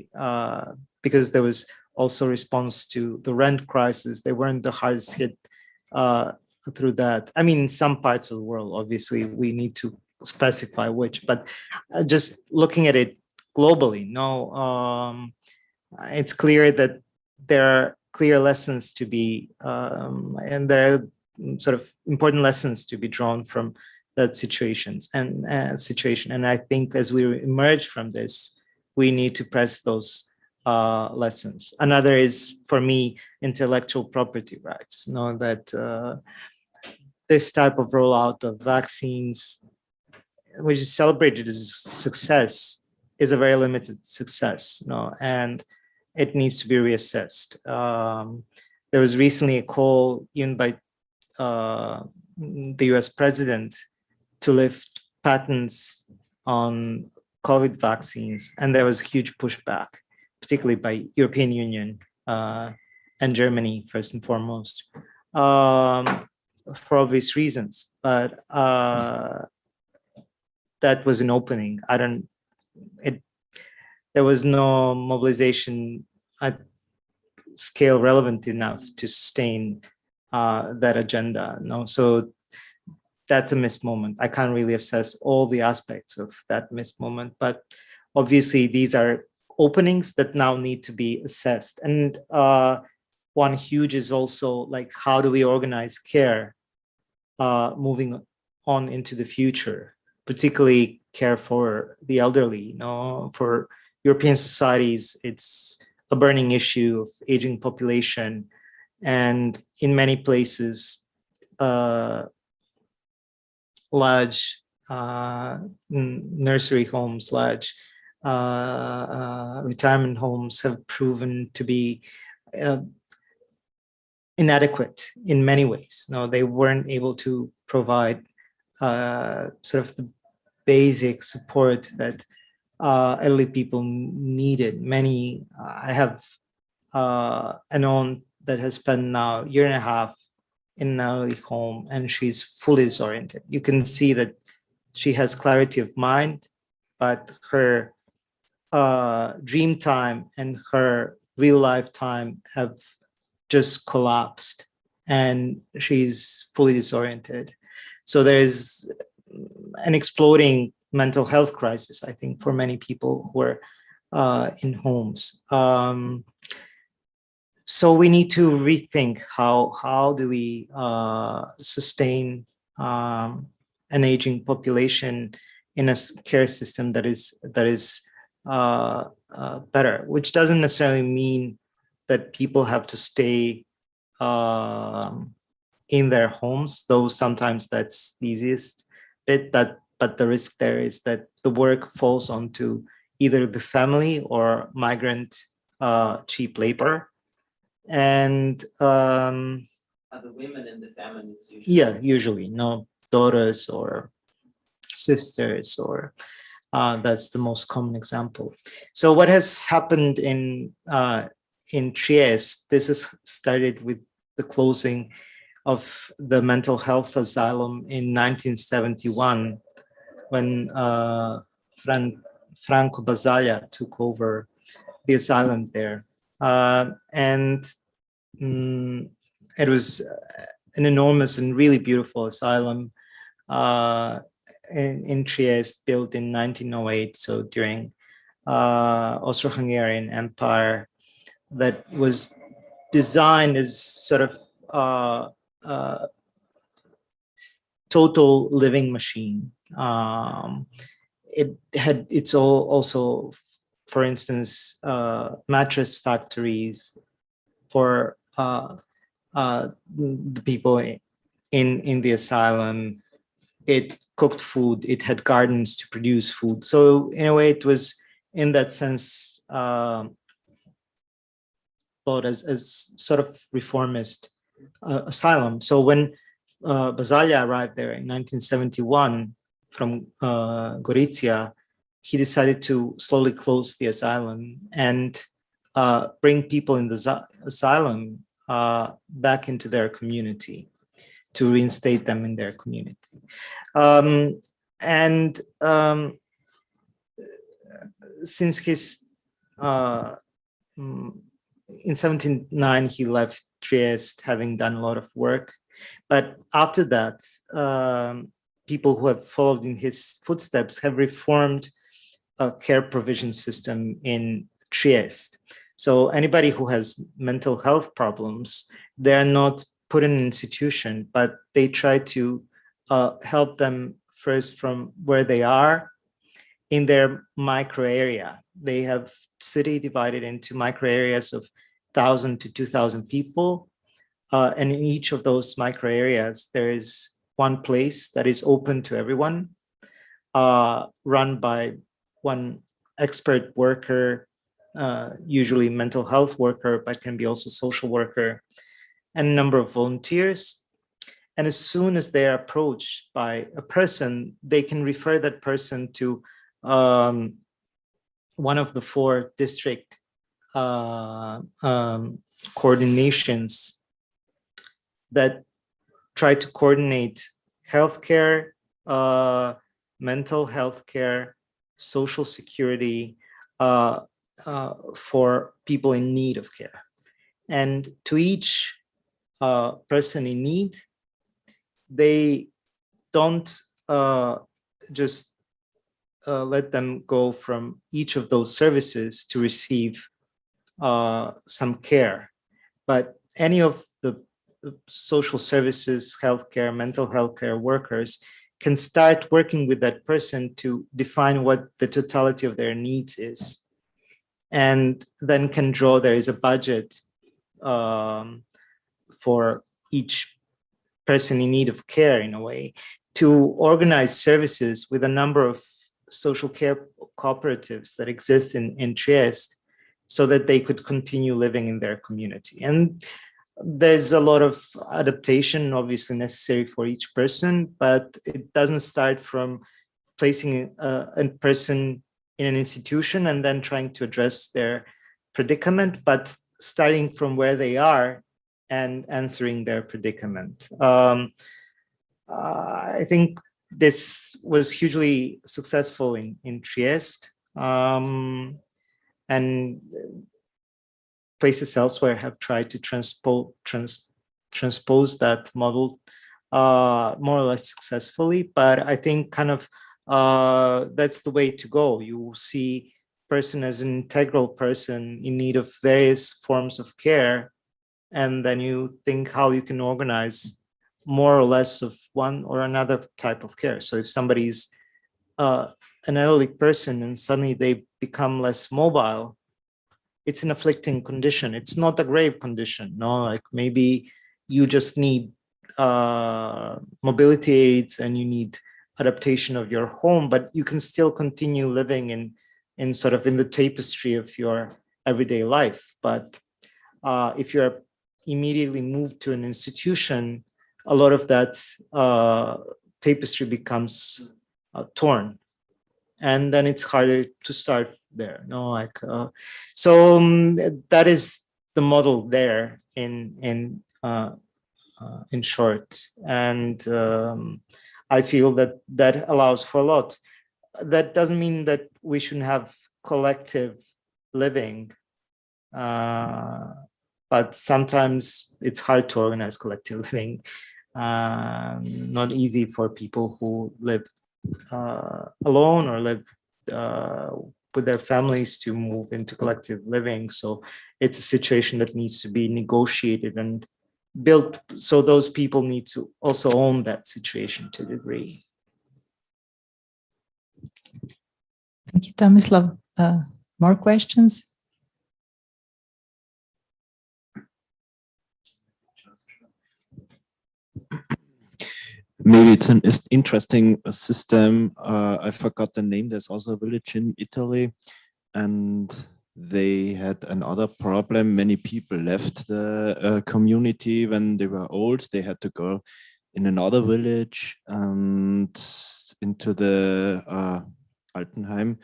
because there was also response to the rent crisis. They weren't the hardest hit through that. I mean, in some parts of the world, obviously, we need to specify which, but just looking at it globally, it's clear that there are clear lessons to be, and there are sort of important lessons to be drawn from that situation. And I think as we emerge from this, we need to press those lessons. Another is, for me, intellectual property rights. That this type of rollout of vaccines, which is celebrated as a success, is a very limited success. And it needs to be reassessed. There was recently a call even by the US president to lift patents on COVID vaccines, and there was huge pushback, particularly by European Union and Germany, first and foremost, for obvious reasons. But that was an opening. There was no mobilization at scale relevant enough to sustain that agenda. So that's a missed moment. I can't really assess all the aspects of that missed moment, but obviously these are openings that now need to be assessed. And one huge is also like, how do we organize care moving on into the future, particularly care for the elderly? For European societies, it's a burning issue of aging population. And in many places, large nursery homes, large retirement homes have proven to be inadequate in many ways. They weren't able to provide sort of the basic support that elderly people needed. I have an aunt that has spent now a year and a half in an elderly home, and she's fully disoriented. You can see that she has clarity of mind, but her dream time and her real life time have just collapsed, and she's fully disoriented. So there's an exploding mental health crisis, I think, for many people who are in homes. So we need to rethink how do we sustain an aging population in a care system that is better, which doesn't necessarily mean that people have to stay in their homes, though sometimes that's the easiest bit. But the risk there is that the work falls onto either the family or migrant cheap labor. And are the women in the families usually? Yeah, usually, daughters or sisters, or that's the most common example. So what has happened in Trieste, this has started with the closing of the mental health asylum in 1971, when Franco Basaglia took over the asylum there. And it was an enormous and really beautiful asylum in Trieste, built in 1908, so during Austro-Hungarian Empire, that was designed as sort of total living machine. It had also, for instance, mattress factories for the people in the asylum. It cooked food. It had gardens to produce food. So in a way, it was, in that sense, thought as sort of reformist asylum. So when Basaglia arrived there in 1971 from Gorizia, he decided to slowly close the asylum and bring people in the asylum back into their community, to reinstate them in their community. Since his in 1979 he left Trieste, having done a lot of work, but after that people who have followed in his footsteps have reformed a care provision system in Trieste. So anybody who has mental health problems, they're not put in an institution, but they try to help them first from where they are in their micro area. They have city divided into micro areas of 1,000 to 2,000 people. And in each of those micro areas, there is one place that is open to everyone, run by one expert worker, usually mental health worker, but can be also social worker, and a number of volunteers. And as soon as they are approached by a person, they can refer that person to one of the 4 district coordinations that try to coordinate healthcare, mental health care, social security for people in need of care. And to each person in need, they don't just let them go from each of those services to receive some care, but any of the social services, healthcare, mental health care workers can start working with that person to define what the totality of their needs is, and then can draw, there is a budget for each person in need of care, in a way, to organize services with a number of social care cooperatives that exist in Trieste, so that they could continue living in their community. And there's a lot of adaptation obviously necessary for each person, but it doesn't start from placing a person in an institution and then trying to address their predicament, but starting from where they are and answering their predicament. I think this was hugely successful in Trieste, and places elsewhere have tried to transpose that model more or less successfully. But I think kind of that's the way to go. You see person as an integral person in need of various forms of care, and then you think how you can organize more or less of one or another type of care. So if somebody's an elderly person and suddenly they become less mobile, it's an afflicting condition. It's not a grave condition. No, like maybe you just need mobility aids and you need adaptation of your home, but you can still continue living in sort of in the tapestry of your everyday life. But if you're immediately moved to an institution, a lot of that tapestry becomes torn, and then it's harder to start there. No, like so that is the model there in short, and I feel that that allows for a lot. That doesn't mean that we shouldn't have collective living, but sometimes it's hard to organize collective living. Not easy for people who live alone or live with their families to move into collective living. So it's a situation that needs to be negotiated and built. So those people need to also own that situation to a degree. Thank you, Tomislav. More questions? Maybe it's an interesting system. I forgot the name. There's also a village in Italy, and they had another problem. Many people left the community when they were old. They had to go in another village and into the Altenheim.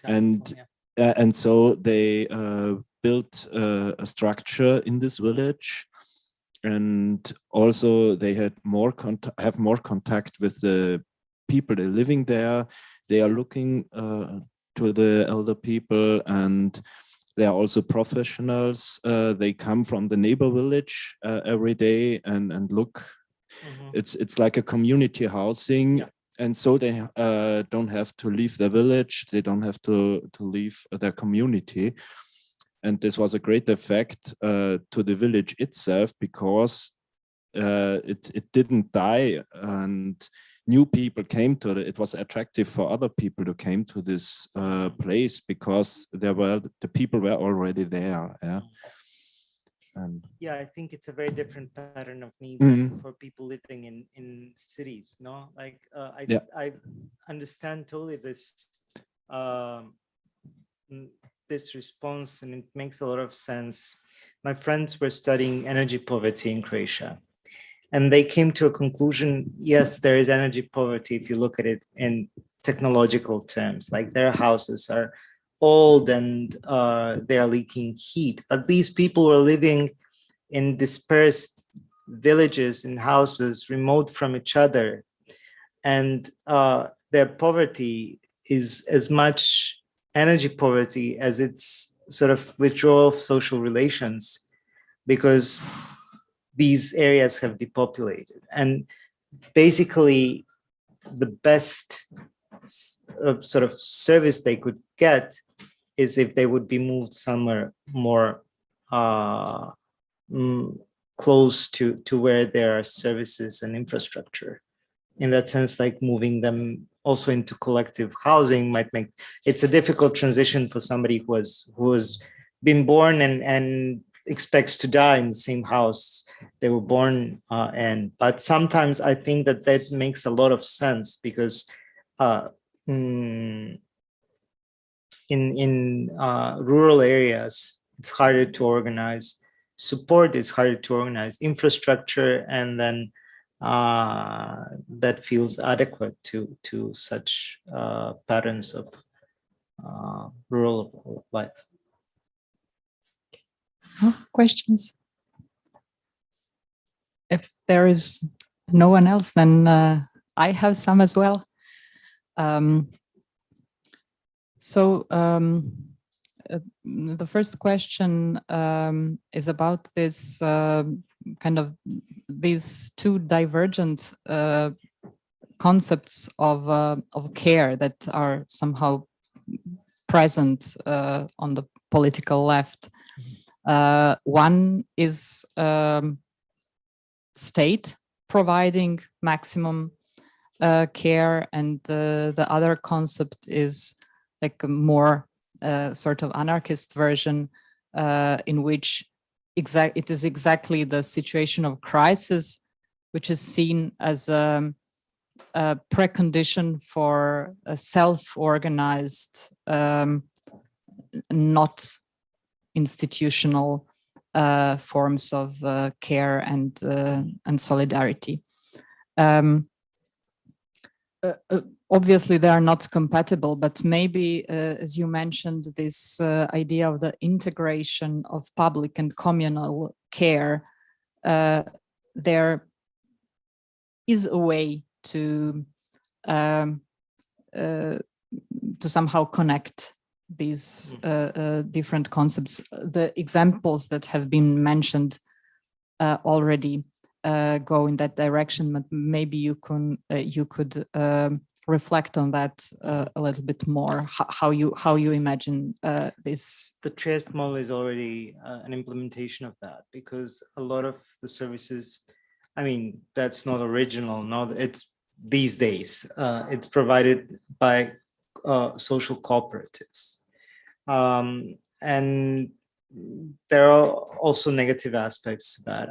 And so they built a structure in this village, and also they had have more contact with the people that are living there. They are looking to the elder people, and they are also professionals. They come from the neighbor village every day and look. It's like a community housing. And so they don't have to leave their village. They don't have to leave their community. And this was a great effect to the village itself, because it didn't die, and new people came to it. It was attractive for other people to came to this place, because the people were already there. Yeah. Yeah, I think it's a very different pattern of need than for people living in cities. No, like I understand totally this this response, and it makes a lot of sense. My friends were studying energy poverty in Croatia, and they came to a conclusion: yes, there is energy poverty if you look at it in technological terms. Like, their houses are old and they are leaking heat, but these people were living in dispersed villages, in houses remote from each other, and their poverty is as much energy poverty as it's sort of withdrawal of social relations, because these areas have depopulated. And basically the best sort of service they could get is if they would be moved somewhere more close to where there are services and infrastructure. In that sense, like, moving them also into collective housing might make it's a difficult transition for somebody who has been born and expects to die in the same house they were born in. But sometimes I think that makes a lot of sense, because in rural areas, it's harder to organize support, it's harder to organize infrastructure, and then that feels adequate to such patterns of rural life. Questions? If there is no one else, then I have some as well. The first question is about this kind of these two divergent concepts of care that are somehow present on the political left. One is state providing maximum care, and the other concept is like a more sort of anarchist version in which it is exactly the situation of crisis, which is seen as a precondition for a self-organized, not institutional forms of care and solidarity. Obviously, they are not compatible, but maybe, as you mentioned, this idea of the integration of public and communal care, there is a way to somehow connect these different concepts. The examples that have been mentioned already go in that direction, but maybe you could reflect on that a little bit more. How you imagine this? The Trieste model is already an implementation of that, because a lot of the services, I mean, that's not original. No, it's these days. It's provided by social cooperatives, and there are also negative aspects to that.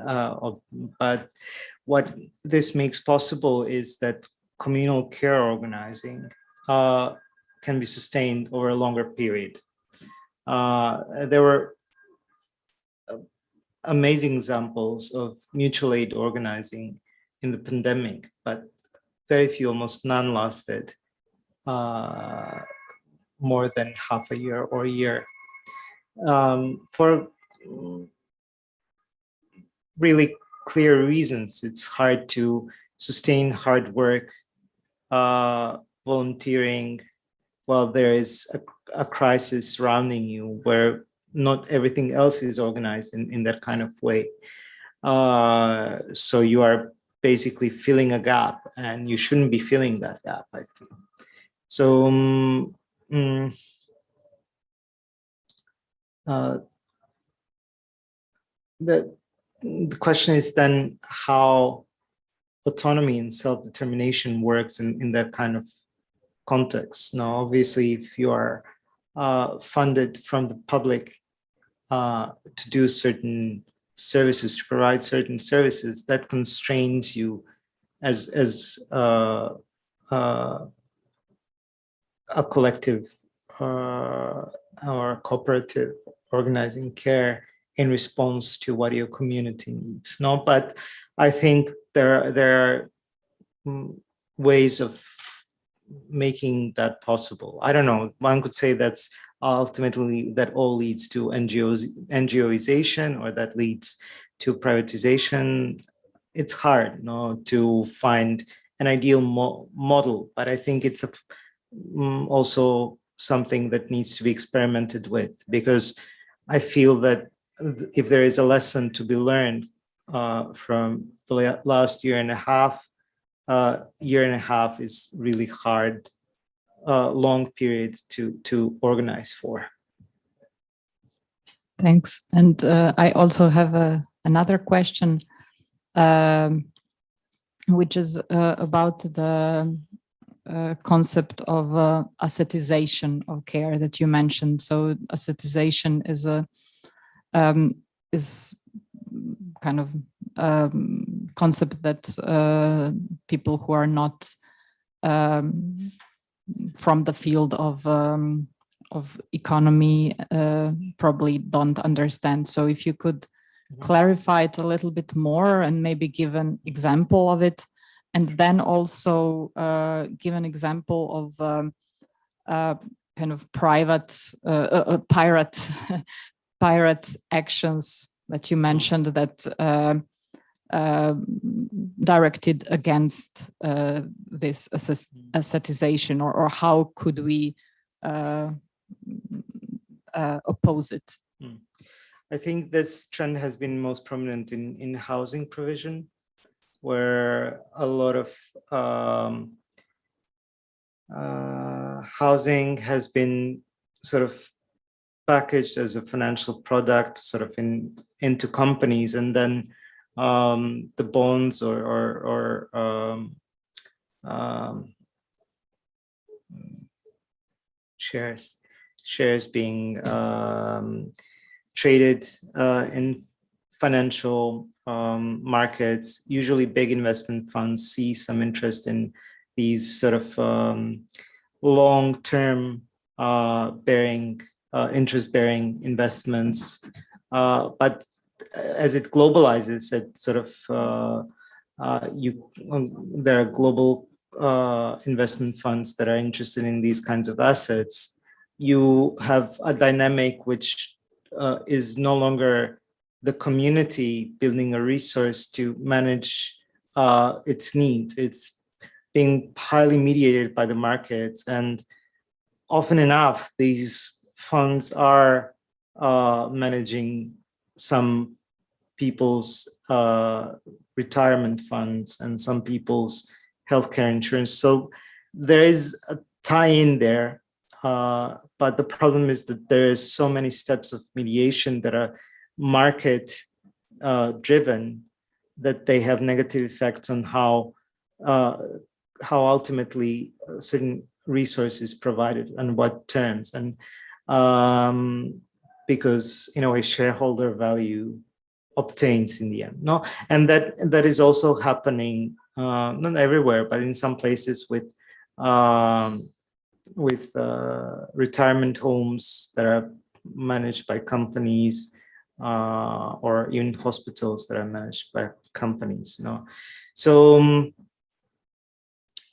But what this makes possible is that communal care organizing can be sustained over a longer period. There were amazing examples of mutual aid organizing in the pandemic, but very few, almost none, lasted more than half a year or a year. For really clear reasons, it's hard to sustain hard work, volunteering, while there is a crisis surrounding you where not everything else is organized in that kind of way. So you are basically filling a gap, and you shouldn't be filling that gap, I feel. So the question is then how autonomy and self-determination works in that kind of context. Now, obviously, if you are funded from the public to do certain services, to provide certain services, that constrains you as a collective or cooperative organizing care in response to what your community needs. No, but I think there are ways of making that possible. I don't know. One could say that's ultimately that all leads to NGOization, or that leads to privatization. It's hard, to find an ideal model, but I think it's also something that needs to be experimented with, because I feel that if there is a lesson to be learned from the last year and a half is really hard, long periods to organize for. Thanks. And I also have another question, which is about the concept of ascetization of care that you mentioned. So ascetization is kind of concept that people who are not from the field of economy probably don't understand. So if you could clarify it a little bit more and maybe give an example of it, and then also give an example of kind of pirate actions that you mentioned that directed against this ascetization, or how could we oppose it? I think this trend has been most prominent in housing provision, where a lot of housing has been sort of packaged as a financial product, sort of into companies, and then the bonds or shares being traded in financial markets. Usually big investment funds see some interest in these sort of long-term interest-bearing investments, but as it globalizes, it sort of there are global investment funds that are interested in these kinds of assets. You have a dynamic which is no longer the community building a resource to manage its needs. It's being highly mediated by the markets, and often enough, these funds are managing some people's retirement funds and some people's healthcare insurance. So there is a tie-in there, but the problem is that there is so many steps of mediation that are market driven that they have negative effects on how ultimately certain resources provided and what terms, and because in a way shareholder value obtains in the end. No, and that is also happening not everywhere, but in some places with retirement homes that are managed by companies, or even hospitals that are managed by companies. So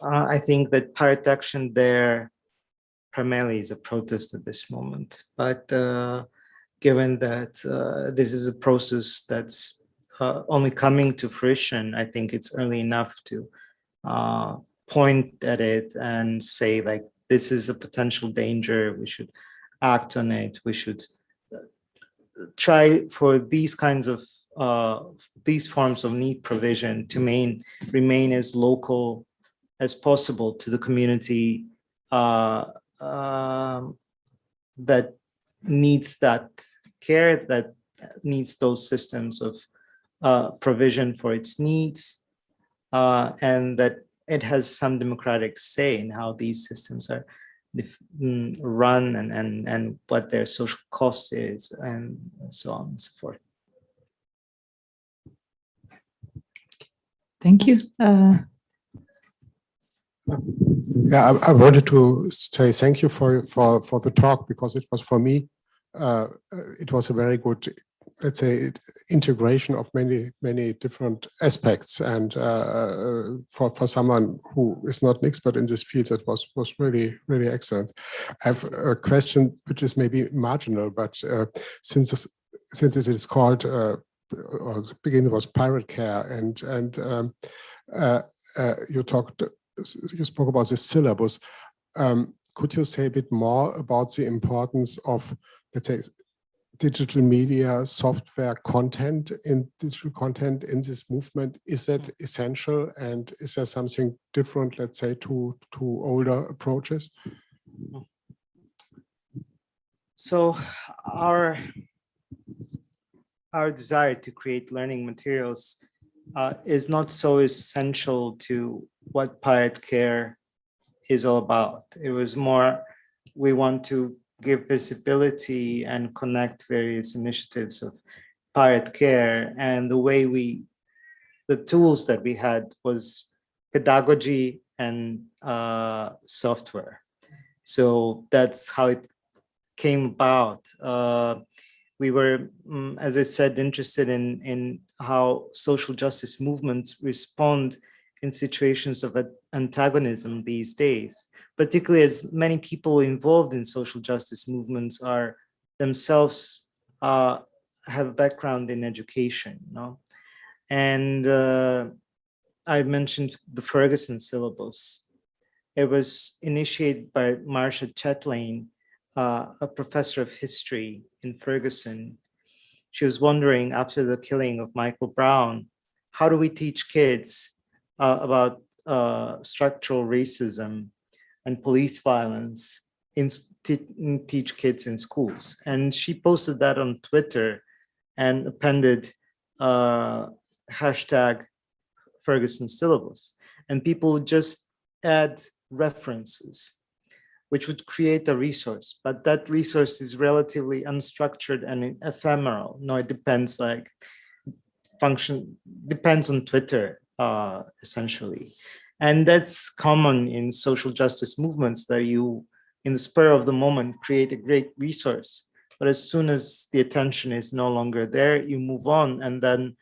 I think that pirate action there primarily is a protest at this moment. But given that this is a process that's only coming to fruition, I think it's early enough to point at it and say, like, this is a potential danger, we should act on it, we should try for these kinds of these forms of need provision to remain as local as possible to the community that needs that care, that needs those systems of provision for its needs, and that it has some democratic say in how these systems are run and what their social cost is, and so on and so forth. Thank you. Yeah, I wanted to say thank you for the talk, because it was, for me, it was a very good, let's say, integration of many different aspects, and for someone who is not an expert in this field, that was really excellent. I have a question which is maybe marginal, but since it is called, or the beginning was pirate care, and you spoke about the syllabus. Could you say a bit more about the importance of, let's say, digital media, software content in this movement? Is that essential, and is there something different, let's say, to older approaches? So our desire to create learning materials is not so essential to what pirate care is all about. It was more, we want to give visibility and connect various initiatives of pirate care, and the tools that we had was pedagogy and software. So that's how it came about. We were, as I said, interested in how social justice movements respond in situations of antagonism these days, particularly as many people involved in social justice movements are themselves have a background in education, And I mentioned the Ferguson syllabus. It was initiated by Marcia Chatelain, a professor of history in Ferguson. She was wondering, after the killing of Michael Brown, how do we teach kids about structural racism and police violence teach kids in schools? And she posted that on Twitter and appended hashtag Ferguson syllabus. And people would just add references, which would create a resource, but that resource is relatively unstructured and ephemeral. It depends, depends on Twitter, essentially. And that's common in social justice movements, that you, in the spur of the moment, create a great resource. But as soon as the attention is no longer there, you move on, and then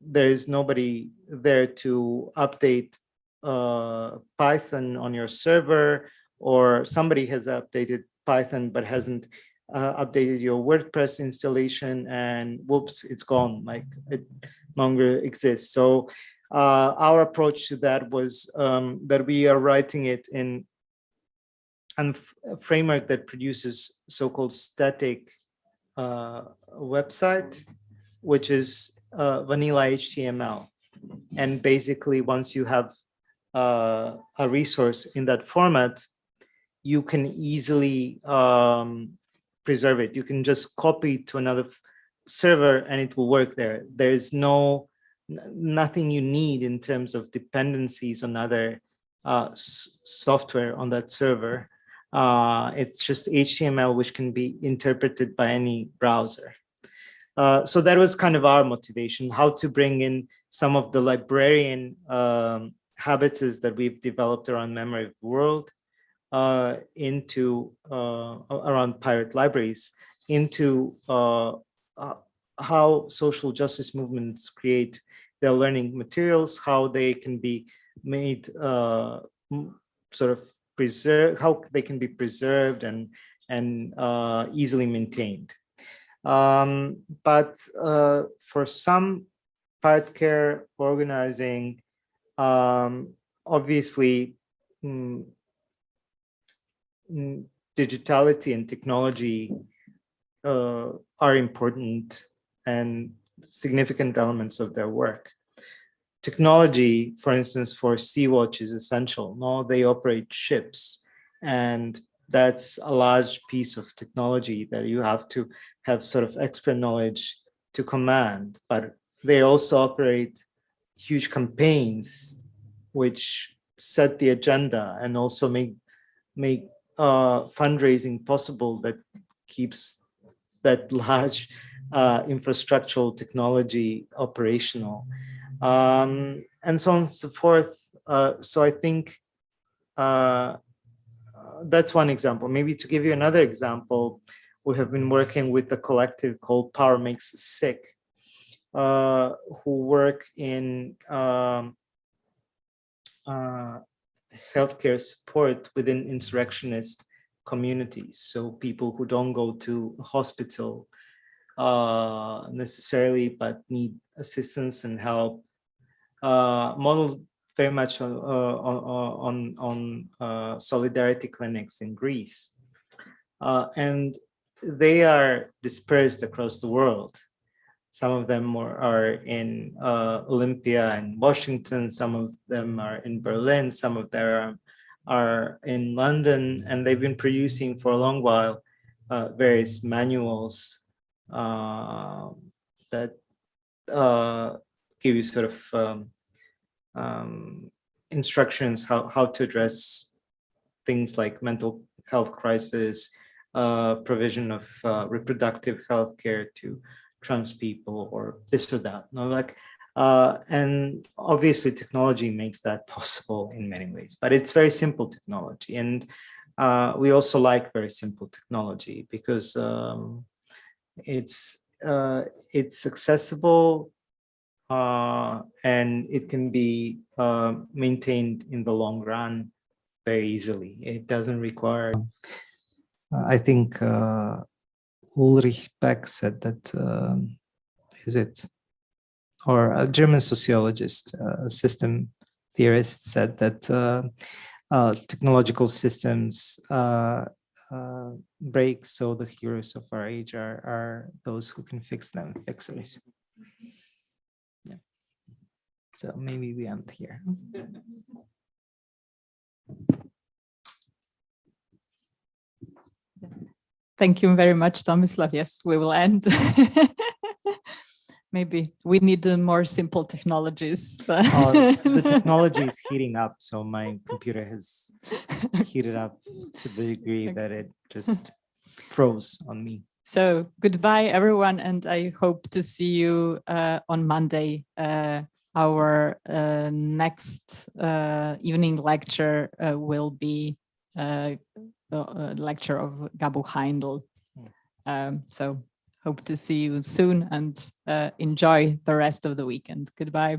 there is nobody there to update Python on your server, or somebody has updated Python but hasn't updated your WordPress installation, and whoops, it's gone, it no longer exists. So our approach to that was that we are writing it in a framework that produces so-called static website, which is vanilla HTML. And basically, once you have a resource in that format, you can easily preserve it. You can just copy it to another server and it will work there. There's nothing you need in terms of dependencies on other software on that server. It's just HTML, which can be interpreted by any browser. So that was kind of our motivation, how to bring in some of the librarian habits that we've developed around memory of the world into around pirate libraries, into how social justice movements create their learning materials, how they can be made sort of preserved, how they can be preserved and easily maintained. But for some part care organizing, obviously digitality and technology are important and significant elements of their work. Technology, for instance, for Sea-Watch is essential. No, they operate ships, and that's a large piece of technology that you have to have sort of expert knowledge to command. But they also operate huge campaigns, which set the agenda and also make fundraising possible that keeps that large infrastructural technology operational, and so on and so forth. So I think that's one example. Maybe to give you another example, we have been working with a collective called Power Makes Us Sick, who work in healthcare support within insurrectionist communities. So people who don't go to hospital necessarily, but need assistance and help, modeled very much on solidarity clinics in Greece. And they are dispersed across the world. Some of them are in Olympia and Washington, some of them are in Berlin, some of them are in London, and they've been producing for a long while various manuals that give you sort of instructions how to address things like mental health crisis, provision of reproductive health care to trans people, or this or that. No, like, and obviously technology makes that possible in many ways, but it's very simple technology, and we also like very simple technology because it's accessible and it can be maintained in the long run very easily. It doesn't require. I think Ulrich Beck said that, is it, or a German sociologist, a system theorist, said that technological systems break, so the heroes of our age are those who can fix them, fixers. Yeah. So maybe we end here. Thank you very much, Tomislav. Yes, we will end. Maybe we need more simple technologies. The technology is heating up, so my computer has heated up to the degree that it just froze on me. So goodbye, everyone, and I hope to see you on Monday. Our next evening lecture will be the lecture of Gabu Heindl. So hope to see you soon, and enjoy the rest of the weekend. Goodbye.